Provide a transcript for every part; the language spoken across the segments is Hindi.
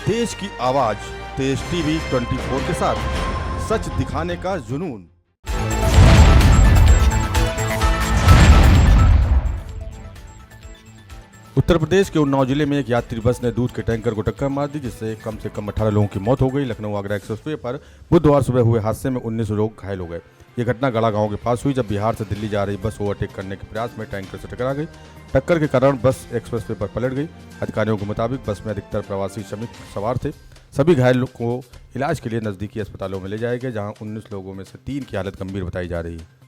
देश की आवाज तेज टीवी 24 के साथ सच दिखाने का जुनून। उत्तर प्रदेश के उन्नाव जिले में एक यात्री बस ने दूध के टैंकर को टक्कर मार दी, जिससे कम से कम 18 लोगों की मौत हो गई। लखनऊ आगरा एक्सप्रेसवे पर बुधवार सुबह हुए हादसे में 19 लोग घायल हो गए। ये घटना गड़ा गांव के पास हुई, जब बिहार से दिल्ली जा रही बस ओवरटेक करने के प्रयास में टैंकर से टकरा गई। टक्कर के कारण बस एक्सप्रेसवे पर पलट गई। अधिकारियों के मुताबिक बस में अधिकतर प्रवासी श्रमिक सवार थे। सभी घायलों को इलाज के लिए नजदीकी अस्पतालों में ले जाए गए, जहां 19 लोगों में से 3 की हालत गंभीर बताई जा रही है।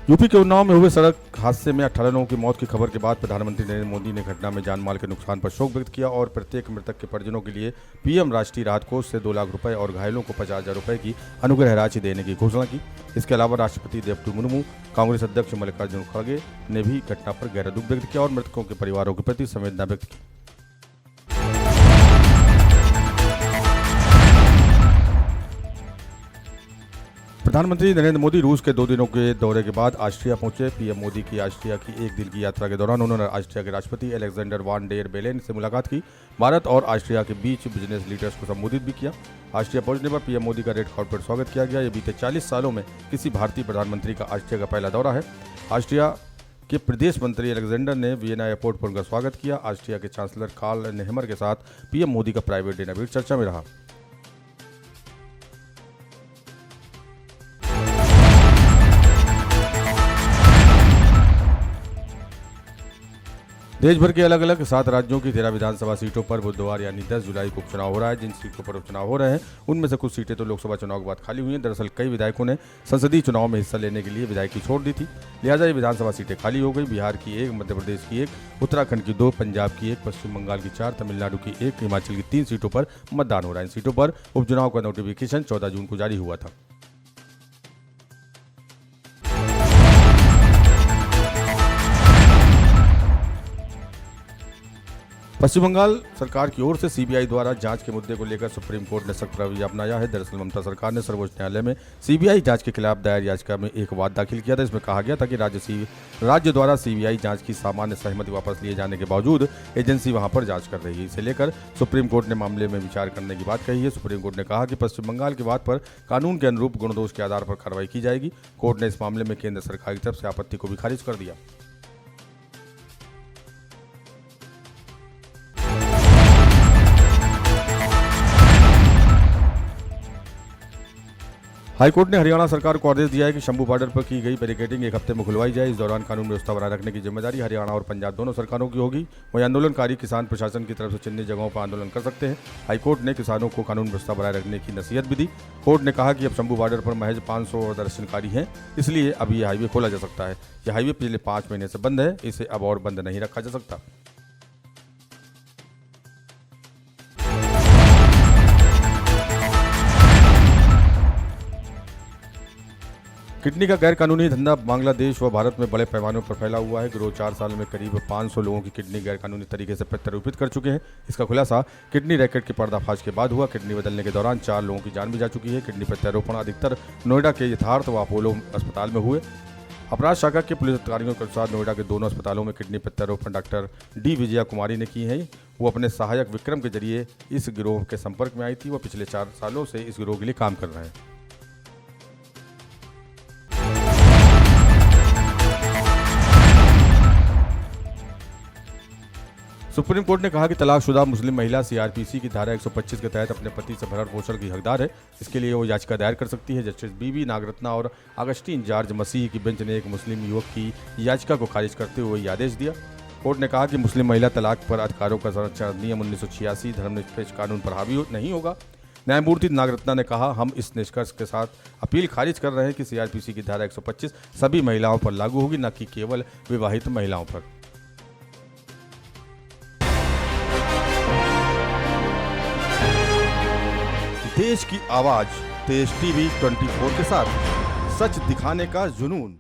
यूपी के उन्नाव में हुए सड़क हादसे में 18 लोगों की मौत की खबर के बाद प्रधानमंत्री नरेंद्र मोदी ने घटना में जान माल के नुकसान पर शोक व्यक्त किया और प्रत्येक मृतक के परिजनों के लिए पीएम राष्ट्रीय राहत कोष से 2 लाख रुपए और घायलों को 50,000 रुपए की अनुग्रह राशि देने की घोषणा की। इसके अलावा राष्ट्रपति द्रौपदी मुर्मू, कांग्रेस अध्यक्ष मल्लिकार्जुन खड़गे ने भी घटना पर गहरा दुख व्यक्त किया और मृतकों के परिवारों के प्रति संवेदना व्यक्त की। प्रधानमंत्री नरेंद्र मोदी रूस के 2 दिनों के दौरे के बाद ऑस्ट्रिया पहुंचे। पीएम मोदी की ऑस्ट्रिया की 1 दिन की यात्रा के दौरान उन्होंने ऑस्ट्रिया के राष्ट्रपति अलेक्जेंडर वान डेर बेलेन से मुलाकात की। भारत और ऑस्ट्रिया के बीच बिजनेस लीडर्स को संबोधित भी किया। ऑस्ट्रिया पहुंचने पर पीएम मोदी का रेड कार्पेट स्वागत किया गया। ये बीते 40 सालों में किसी भारतीय प्रधानमंत्री का ऑस्ट्रिया का पहला दौरा है। ऑस्ट्रिया के प्रदेश मंत्री अलेक्जेंडर ने वियना एयरपोर्ट पर उनका स्वागत किया। ऑस्ट्रिया के चांसलर कार्ल नेहमर के साथ पीएम मोदी का प्राइवेट डिनर भी चर्चा में रहा। देश भर के अलग अलग 7 राज्यों की 13 विधानसभा सीटों पर बुधवार यानी 10 जुलाई को उपचुनाव हो रहा है। जिन सीटों पर उपचुनाव हो रहे हैं उनमें से कुछ सीटें तो लोकसभा चुनाव के बाद खाली हुई हैं। दरअसल कई विधायकों ने संसदीय चुनाव में हिस्सा लेने के लिए विधायकी छोड़ दी थी, लिहाजा ये विधानसभा सीटें खाली हो गई। बिहार की 1, मध्य प्रदेश की 1, उत्तराखंड की 2, पंजाब की 1, पश्चिम बंगाल की 4, तमिलनाडु की 1, हिमाचल की 3 सीटों पर मतदान हो रहा है। इन सीटों पर उपचुनाव का नोटिफिकेशन 14 जून को जारी हुआ था। पश्चिम बंगाल सरकार की ओर से सीबीआई द्वारा जांच के मुद्दे को लेकर सुप्रीम कोर्ट ने सख्त रवैया अपनाया है। दरअसल ममता सरकार ने सर्वोच्च न्यायालय में सीबीआई जांच के खिलाफ दायर याचिका में एक वाद दाखिल किया था। इसमें कहा गया था कि राज्य द्वारा सीबीआई जांच की सामान्य सहमति वापस लिए जाने के बावजूद एजेंसी वहां पर जांच कर रही है। इसे लेकर सुप्रीम कोर्ट ने मामले में विचार करने की बात कही है। सुप्रीम कोर्ट ने कहा कि पश्चिम बंगाल की बात पर कानून के अनुरूप गुणदोष के आधार पर कार्रवाई की जाएगी। कोर्ट ने इस मामले में केंद्र सरकार की तरफ से आपत्ति को भी खारिज कर दिया। हाईकोर्ट ने हरियाणा सरकार को आदेश दिया है कि शंभू बॉर्डर पर की गई बैरिकेडिंग 1 हफ्ते में खुलवाई जाए। इस दौरान कानून व्यवस्था बनाए रखने की जिम्मेदारी हरियाणा और पंजाब दोनों सरकारों की होगी। वहीं आंदोलनकारी किसान प्रशासन की तरफ से चिन्हित जगहों पर आंदोलन कर सकते हैं। हाईकोर्ट ने किसानों को कानून व्यवस्था बनाए रखने की नसीहत भी दी। कोर्ट ने कहा कि अब शंभू बॉर्डर पर महज 500 प्रदर्शनकारी हैं, इसलिए अब ये हाईवे खोला जा सकता है। यह हाईवे पिछले 5 महीने से बंद है, इसे अब और बंद नहीं रखा जा सकता। किडनी का गैरकानूनी धंधा बांग्लादेश व भारत में बड़े पैमाने पर फैला हुआ है। गिरोह 4 साल में करीब 500 लोगों की किडनी गैरकानूनी तरीके से प्रत्यारोपित कर चुके हैं। इसका खुलासा किडनी रैकेट के पर्दाफाश के बाद हुआ। किडनी बदलने के दौरान 4 लोगों की जान भी जा चुकी है। किडनी प्रत्यारोपण अधिकतर नोएडा के यथार्थ व अपोलो अस्पताल में हुए। अपराध शाखा के पुलिस अधिकारियों के अनुसार नोएडा के दोनों अस्पतालों में किडनी प्रत्यारोपण डॉक्टर डी विजया कुमारी ने की है। वो अपने सहायक विक्रम के जरिए इस गिरोह के संपर्क में आई थी। वो पिछले 4 सालों से इस गिरोह के लिए काम कर रहे हैं। सुप्रीम कोर्ट ने कहा कि तलाकशुदा मुस्लिम महिला सीआरपीसी की धारा 125 के तहत अपने पति से भरण पोषण की हकदार है। इसके लिए वो याचिका दायर कर सकती है। जस्टिस बीबी नागरत्ना और अगस्टीन जॉर्ज मसीह की बेंच ने एक मुस्लिम युवक की याचिका को खारिज करते हुए यह आदेश दिया। कोर्ट ने कहा कि मुस्लिम महिला तलाक पर अधिकारों का संरक्षण अधिनियम 1986 धर्मनिरपेक्ष कानून पर हावी नहीं होगा। न्यायमूर्ति नागरत्ना ने कहा, हम इस निष्कर्ष के साथ अपील खारिज कर रहे हैं कि सीआरपीसी की धारा 125 सभी महिलाओं पर लागू होगी, न कि केवल विवाहित महिलाओं पर। देश की आवाज तेज टीवी 24 के साथ सच दिखाने का जुनून।